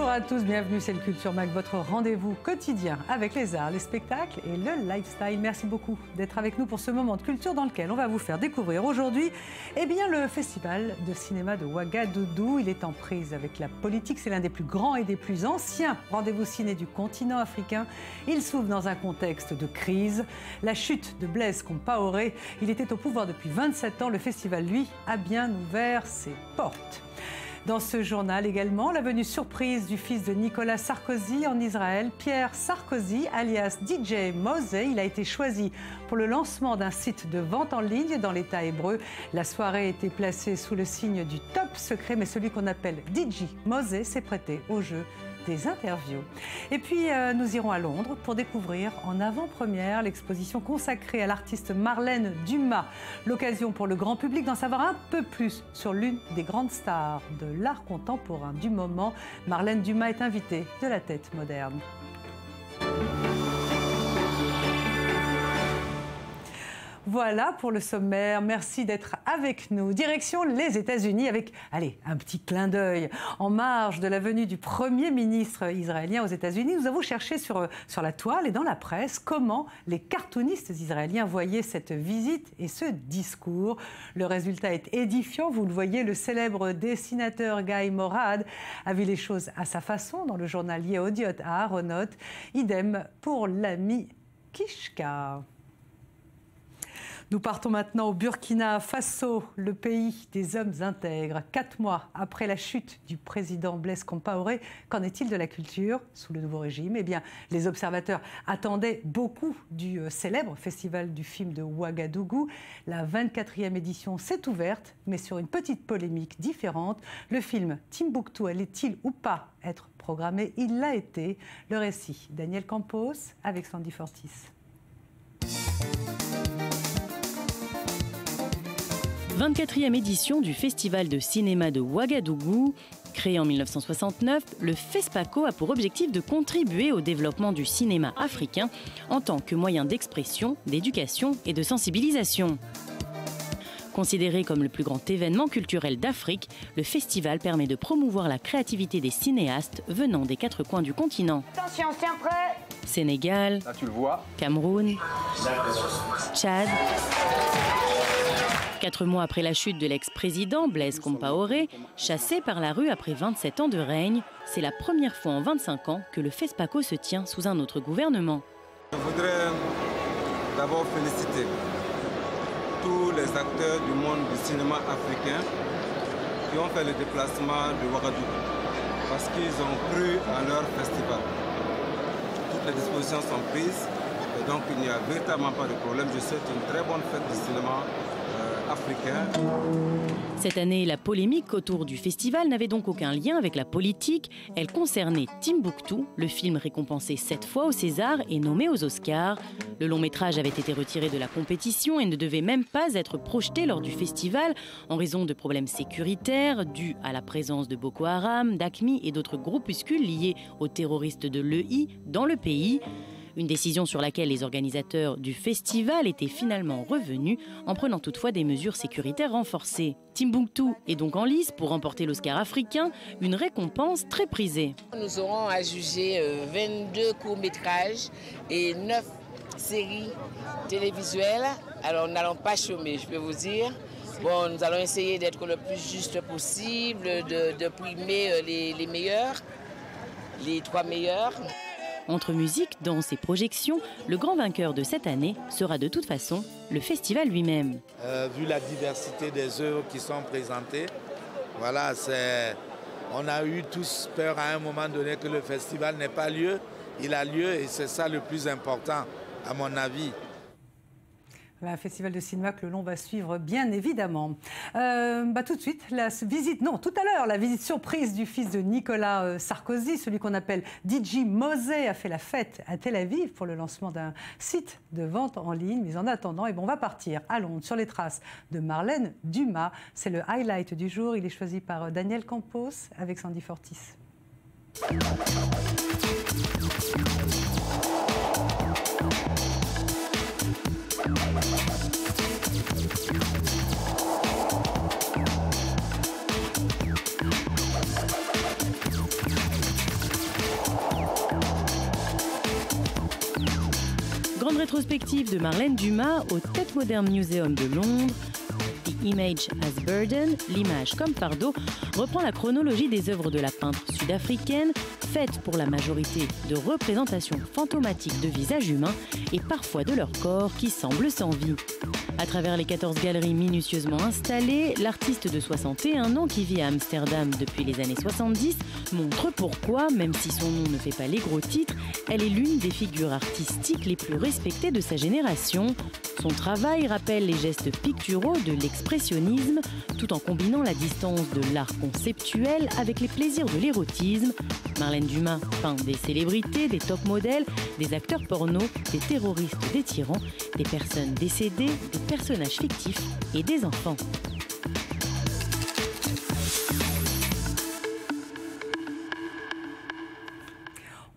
Bonjour à tous, bienvenue, c'est le Culture Mag, votre rendez-vous quotidien avec les arts, les spectacles et le lifestyle. Merci beaucoup d'être avec nous pour ce moment de culture dans lequel on va vous faire découvrir aujourd'hui le Festival de cinéma de Ouagadougou. Il est en prise avec la politique, c'est l'un des plus grands et des plus anciens rendez-vous ciné du continent africain. Il s'ouvre dans un contexte de crise. La chute de Blaise Compaoré, il était au pouvoir depuis 27 ans. Le festival, lui, a bien ouvert ses portes. Dans ce journal également, la venue surprise du fils de Nicolas Sarkozy en Israël, Pierre Sarkozy, alias DJ Mosey. Il a été choisi pour le lancement d'un site de vente en ligne dans l'État hébreu. La soirée était placée sous le signe du top secret, mais celui qu'on appelle DJ Mosey s'est prêté au jeu des interviews. Et puis, nous irons à Londres pour découvrir en avant-première l'exposition consacrée à l'artiste Marlène Dumas. L'occasion pour le grand public d'en savoir un peu plus sur l'une des grandes stars de l'art contemporain du moment. Marlène Dumas est invitée de la Tête moderne. Voilà pour le sommaire. Merci d'être avec nous. Direction les États-Unis avec, allez, un petit clin d'œil. En marge de la venue du Premier ministre israélien aux États-Unis, nous avons cherché sur la toile et dans la presse comment les cartoonistes israéliens voyaient cette visite et ce discours. Le résultat est édifiant. Vous le voyez, le célèbre dessinateur Guy Morad a vu les choses à sa façon dans le journal Yehodiot à Aharonot. Idem pour l'ami Kishka. Nous partons maintenant au Burkina Faso, le pays des hommes intègres. 4 mois après la chute du président Blaise Compaoré, qu'en est-il de la culture sous le nouveau régime? Eh bien, les observateurs attendaient beaucoup du célèbre festival du film de Ouagadougou. La 24e édition s'est ouverte, mais sur une petite polémique différente. Le film Timbuktu allait-il ou pas être programmé? Il l'a été. Le récit, Daniel Campos avec Sandy Fortis. 24e édition du Festival de cinéma de Ouagadougou. Créé en 1969, le FESPACO a pour objectif de contribuer au développement du cinéma africain en tant que moyen d'expression, d'éducation et de sensibilisation. Considéré comme le plus grand événement culturel d'Afrique, le festival permet de promouvoir la créativité des cinéastes venant des 4 coins du continent. Attention, tiens prêt. Sénégal, là, tu le vois. Cameroun, Tchad. 4 mois après la chute de l'ex-président Blaise Compaoré, chassé par la rue après 27 ans de règne, c'est la première fois en 25 ans que le FESPACO se tient sous un autre gouvernement. Je voudrais d'abord féliciter tous les acteurs du monde du cinéma africain qui ont fait le déplacement de Ouagadougou parce qu'ils ont cru à leur festival. Toutes les dispositions sont prises et donc il n'y a véritablement pas de problème. Je souhaite une très bonne fête du cinéma africain. Cette année, la polémique autour du festival n'avait donc aucun lien avec la politique. Elle concernait Timbuktu, le film récompensé 7 fois au César et nommé aux Oscars. Le long métrage avait été retiré de la compétition et ne devait même pas être projeté lors du festival en raison de problèmes sécuritaires dus à la présence de Boko Haram, d'AQMI et d'autres groupuscules liés aux terroristes de l'EI dans le pays. Une décision sur laquelle les organisateurs du festival étaient finalement revenus en prenant toutefois des mesures sécuritaires renforcées. Timbuktu est donc en lice pour remporter l'Oscar africain, une récompense très prisée. Nous aurons à juger 22 courts-métrages et 9 séries télévisuelles. Alors nous n'allons pas chômer, je peux vous dire. Bon, nous allons essayer d'être le plus juste possible, de primer les meilleurs, les 3 meilleurs. Entre musique, danse et projection, le grand vainqueur de cette année sera de toute façon le festival lui-même. Vu la diversité des œuvres qui sont présentées, voilà, on a eu tous peur à un moment donné que le festival n'ait pas lieu. Il a lieu et c'est ça le plus important, à mon avis. Un festival de cinéma que l'on va suivre bien évidemment. Tout de suite, tout à l'heure, la visite surprise du fils de Nicolas Sarkozy, celui qu'on appelle DJ Mosey, a fait la fête à Tel Aviv pour le lancement d'un site de vente en ligne. Mais en attendant, on va partir à Londres sur les traces de Marlène Dumas. C'est le highlight du jour. Il est choisi par Daniel Campos avec Sandy Fortis. grande rétrospective de Marlène Dumas au Tate Modern Museum de Londres. The Image as Burden, l'image comme fardeau, reprend la chronologie des œuvres de la peintre sud-africaine, faite pour la majorité de représentations fantomatiques de visages humains et parfois de leur corps qui semblent sans vie. À travers les 14 galeries minutieusement installées, l'artiste de 61 ans qui vit à Amsterdam depuis les années 70 montre pourquoi, même si son nom ne fait pas les gros titres, elle est l'une des figures artistiques les plus respectées de sa génération. Son travail rappelle les gestes picturaux de l'expressionnisme, tout en combinant la distance de l'art conceptuel avec les plaisirs de l'érotisme. Marlène Dumas peint des célébrités, des top modèles, des acteurs porno, des terroristes, des tyrans, des personnes décédées, des personnages fictifs et des enfants.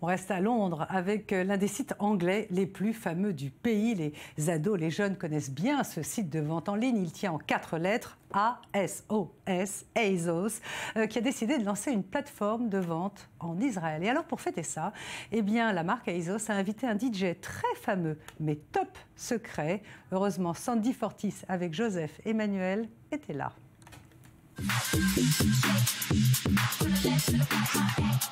On reste à Londres avec l'un des sites anglais les plus fameux du pays. Les ados, les jeunes connaissent bien ce site de vente en ligne. Il tient en 4 lettres, ASOS, ASOS, qui a décidé de lancer une plateforme de vente en Israël. Et alors pour fêter ça, eh bien, la marque ASOS a invité un DJ très fameux, mais top secret. Heureusement, Sandy Fortis avec Joseph Emmanuel était là.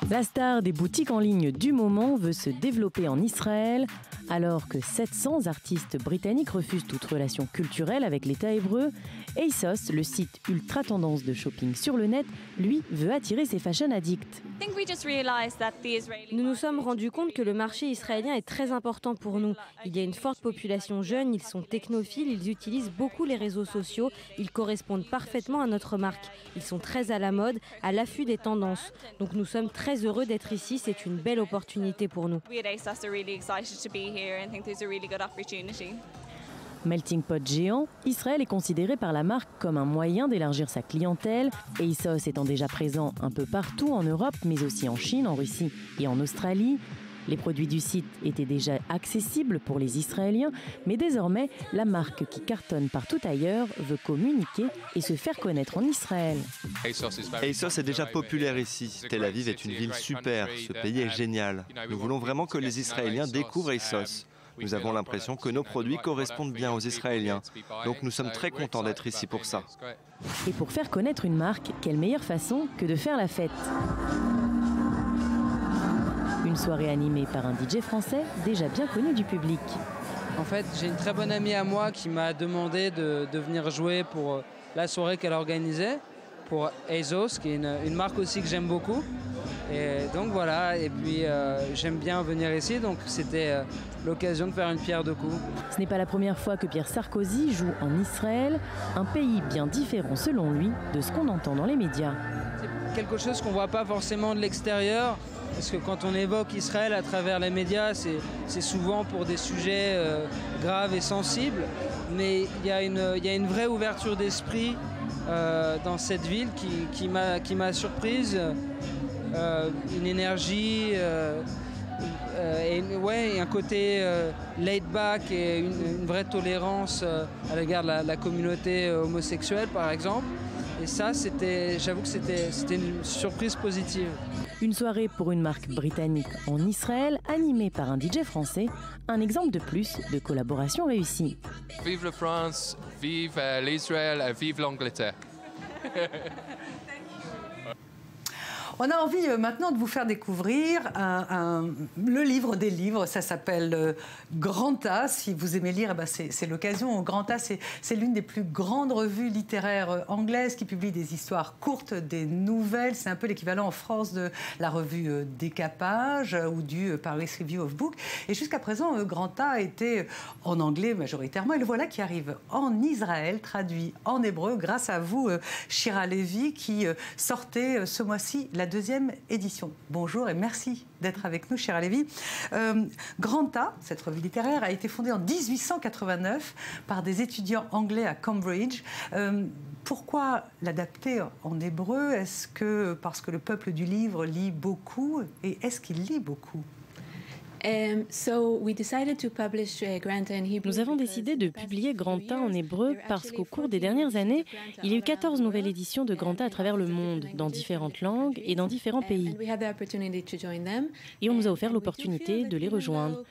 La star des boutiques en ligne du moment veut se développer en Israël, alors que 700 artistes britanniques refusent toute relation culturelle avec l'État hébreu. ASOS, le site ultra tendance de shopping sur le net, lui, veut attirer ses fashion addicts. Nous nous sommes rendus compte que le marché israélien est très important pour nous. Il y a une forte population jeune, ils sont technophiles, ils utilisent beaucoup les réseaux sociaux, ils correspondent parfaitement à notre marque. Ils sont très à la mode, à l'affût des tendances. Donc nous sommes très heureux d'être ici, c'est une belle opportunité pour nous. Melting pot géant, Israël est considéré par la marque comme un moyen d'élargir sa clientèle, ASOS étant déjà présent un peu partout en Europe, mais aussi en Chine, en Russie et en Australie. Les produits du site étaient déjà accessibles pour les Israéliens, mais désormais, la marque qui cartonne partout ailleurs veut communiquer et se faire connaître en Israël. ASOS est déjà populaire ici. Tel Aviv est une ville super. Ce pays est génial. Nous voulons vraiment que les Israéliens découvrent ASOS. Nous avons l'impression que nos produits correspondent bien aux Israéliens. Donc nous sommes très contents d'être ici pour ça. Et pour faire connaître une marque, quelle meilleure façon que de faire la fête ? Une soirée animée par un DJ français déjà bien connu du public. En fait, j'ai une très bonne amie à moi qui m'a demandé de venir jouer pour la soirée qu'elle organisait, pour ASOS, qui est une marque aussi que j'aime beaucoup. Et donc voilà, et puis j'aime bien venir ici, donc c'était l'occasion de faire une pierre deux coups. Ce n'est pas la première fois que Pierre Sarkozy joue en Israël, un pays bien différent selon lui de ce qu'on entend dans les médias. C'est quelque chose qu'on ne voit pas forcément de l'extérieur, parce que quand on évoque Israël à travers les médias, c'est souvent pour des sujets graves et sensibles, mais il y a une vraie ouverture d'esprit dans cette ville qui m'a surprise. Une énergie et un côté laid back et une vraie tolérance à l'égard de la communauté homosexuelle par exemple. Et ça, j'avoue que c'était une surprise positive. Une soirée pour une marque britannique en Israël, animée par un DJ français, un exemple de plus de collaboration réussie. Vive la France, vive l'Israël, vive l'Angleterre. On a envie maintenant de vous faire découvrir le livre des livres. Ça s'appelle Granta. Si vous aimez lire, c'est l'occasion. Granta, c'est l'une des plus grandes revues littéraires anglaises qui publie des histoires courtes, des nouvelles. C'est un peu l'équivalent en France de la revue Décapage ou du Paris Review of Books. Et jusqu'à présent, Granta était en anglais majoritairement. Et le voilà qui arrive en Israël, traduit en hébreu, grâce à vous, Shira Levy, qui sortait ce mois-ci la deuxième édition. Bonjour et merci d'être avec nous, Shira Levy. Granta, cette revue littéraire, a été fondée en 1889 par des étudiants anglais à Cambridge. Pourquoi l'adapter en hébreu? Est-ce que parce que le peuple du livre lit beaucoup? Et est-ce qu'il lit beaucoup? Nous avons décidé de publier Granta en hébreu parce qu'au cours des dernières années, il y a eu 14 nouvelles éditions de Granta à travers le monde, dans différentes langues et dans différents pays. Et on nous a offert l'opportunité de les rejoindre.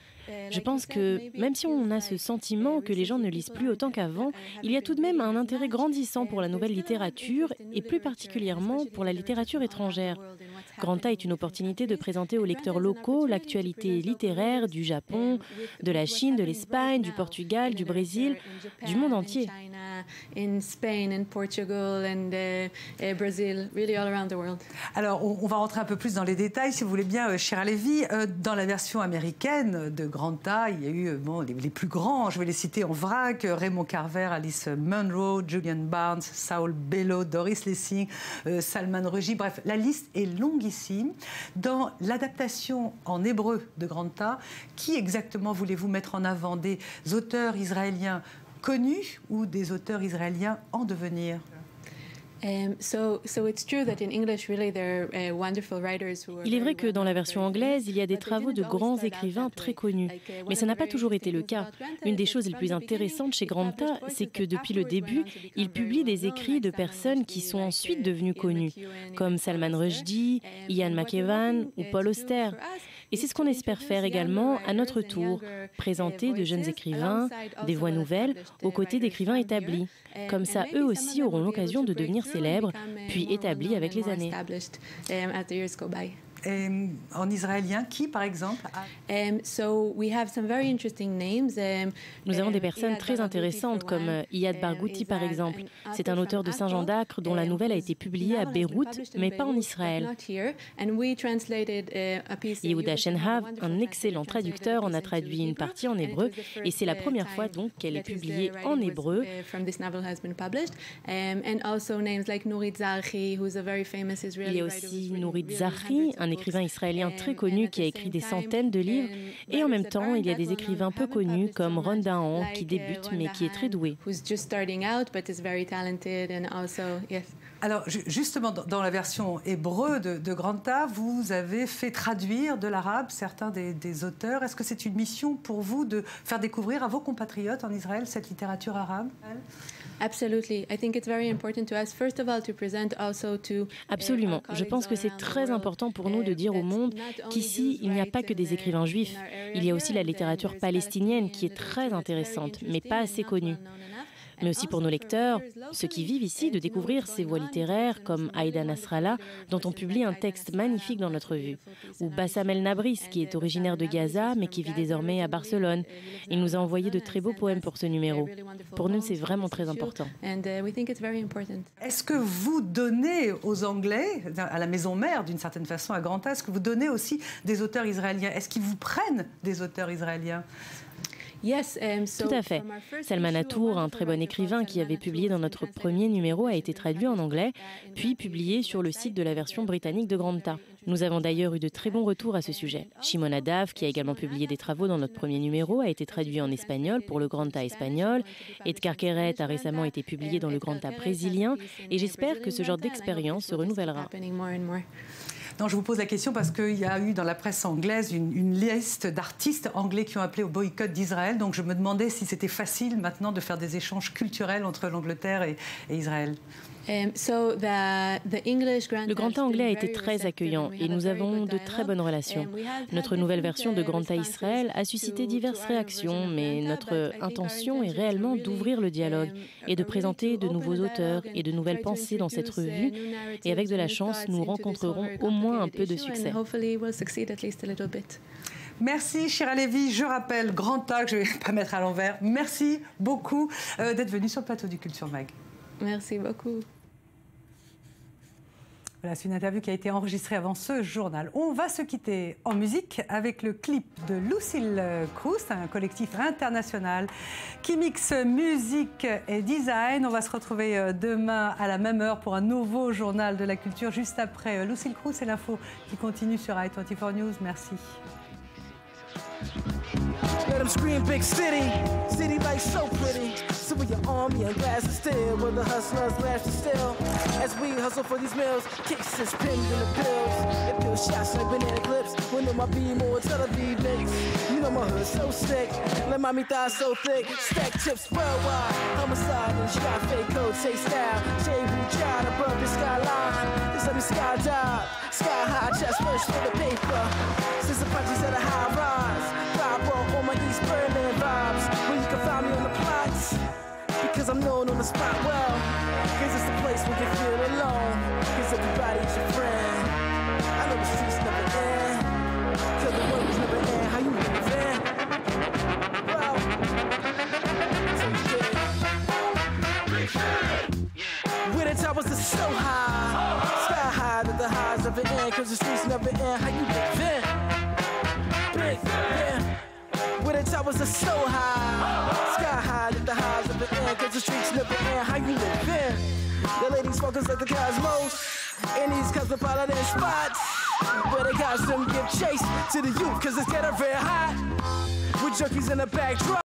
Je pense que même si on a ce sentiment que les gens ne lisent plus autant qu'avant, il y a tout de même un intérêt grandissant pour la nouvelle littérature et plus particulièrement pour la littérature étrangère. Granta est une opportunité de présenter aux lecteurs locaux l'actualité littéraire du Japon, de la Chine, de l'Espagne, du Portugal, du Brésil, du monde entier. Alors, on va rentrer un peu plus dans les détails, si vous voulez bien, Shira Levy. Dans la version américaine de Granta, il y a eu les plus grands, je vais les citer en vrac, Raymond Carver, Alice Munro, Julian Barnes, Saul Bellow, Doris Lessing, Salman Rushdie, bref, la liste est longuissime. Dans l'adaptation en hébreu de Granta, qui exactement voulez-vous mettre en avant? Des auteurs israéliens connus ou des auteurs israéliens en devenir? Il est vrai que dans la version anglaise, il y a des travaux de grands écrivains très connus, mais ça n'a pas toujours été le cas. Une des choses les plus intéressantes chez Granta, c'est que depuis le début, il publie des écrits de personnes qui sont ensuite devenues connues, comme Salman Rushdie, Ian McEwan ou Paul Auster. Et c'est ce qu'on espère faire également à notre tour, présenter de jeunes écrivains, des voix nouvelles, aux côtés d'écrivains établis. Comme ça, eux aussi auront l'occasion de devenir célèbres, puis établis avec les années. Et en israélien, qui par exemple? Nous avons des personnes très intéressantes comme Iyad Barghouti par exemple. C'est un auteur de Saint-Jean-d'Acre dont la nouvelle a été publiée à Beyrouth, mais pas en Israël. Yehuda Shenhav, un excellent traducteur, en a traduit une partie en hébreu et c'est la première fois donc qu'elle est publiée en hébreu. Il y a aussi Nourit Zahri, un écrivain israélien très connu qui a écrit des centaines de livres. Et en même temps, il y a des écrivains peu connus comme Ron Dahan qui débute mais qui est très doué. Alors justement, dans la version hébreu de Granta, vous avez fait traduire de l'arabe certains des auteurs. Est-ce que c'est une mission pour vous de faire découvrir à vos compatriotes en Israël cette littérature arabe? Absolument. Je pense que c'est très important pour nous de dire au monde qu'ici, il n'y a pas que des écrivains juifs. Il y a aussi la littérature palestinienne qui est très intéressante, mais pas assez connue. Mais aussi pour nos lecteurs, ceux qui vivent ici, de découvrir ces voix littéraires comme Aïda Nasrallah, dont on publie un texte magnifique dans notre revue, ou Bassam El Nabris, qui est originaire de Gaza, mais qui vit désormais à Barcelone. Il nous a envoyé de très beaux poèmes pour ce numéro. Pour nous, c'est vraiment très important. Est-ce que vous donnez aux Anglais, à la maison mère d'une certaine façon, à Granta, est-ce que vous donnez aussi des auteurs israéliens? Est-ce qu'ils vous prennent des auteurs israéliens? Tout à fait. Salman Atour, un très bon écrivain qui avait publié dans notre premier numéro, a été traduit en anglais, puis publié sur le site de la version britannique de Granta. Nous avons d'ailleurs eu de très bons retours à ce sujet. Shimon Adaf, qui a également publié des travaux dans notre premier numéro, a été traduit en espagnol pour le Granta espagnol. Edgar Keret a récemment été publié dans le Granta brésilien, et j'espère que ce genre d'expérience se renouvellera. Non, je vous pose la question parce qu'il y a eu dans la presse anglaise une liste d'artistes anglais qui ont appelé au boycott d'Israël. Donc je me demandais si c'était facile maintenant de faire des échanges culturels entre l'Angleterre et Israël. Le Granta anglais a été très accueillant et nous avons de très bonnes relations. Notre nouvelle version de Granta Israël a suscité diverses réactions, mais notre intention est réellement d'ouvrir le dialogue et de présenter de nouveaux auteurs et de nouvelles pensées dans cette revue. Et avec de la chance, nous rencontrerons au moins un peu de succès. Merci Shira Levy. Je rappelle Granta, que je ne vais pas mettre à l'envers. Merci beaucoup d'être venu sur le plateau du Culture Mag. Merci beaucoup. Voilà, c'est une interview qui a été enregistrée avant ce journal. On va se quitter en musique avec le clip de Lucille Cruz, un collectif international qui mixe musique et design. On va se retrouver demain à la même heure pour un nouveau journal de la culture, juste après Lucille Cruz et l'info qui continue sur i24 News. Merci. Let them scream big city, city lights so pretty. So with your army and glass of steel, where the hustlers laugh to still. As we hustle for these meals, kicks is pinned in the bills. It feels shots like banana clips. When on my beam or Tel Aviv mix. You know my hood so sick, let mommy thigh so thick. Stack chips worldwide, homicide and shot fake code, say style. Jay Wu child above the skyline. This let me skydive, sky high, chest first for the paper. Since the punches at a high rise, 5 on my these Birdland vibes, where you can find me on the plots. Because I'm known on the spot well. Cause it's the place where you feel alone. Cause everybody's your friend. I know the streets never end. Cause the world was never end. How you living? Well, where the towers are so high, sky high that the highs never end. Cause the streets never end. How you living? Big, yeah. Where the towers are so high, sky high that the highs never end. Cause the streets never end. How you living? The ladies focus like the cosmos in these cosmopolitan spots, where the guys them give chase to the youth. Cause it's getting very hot with junkies in the backdrop.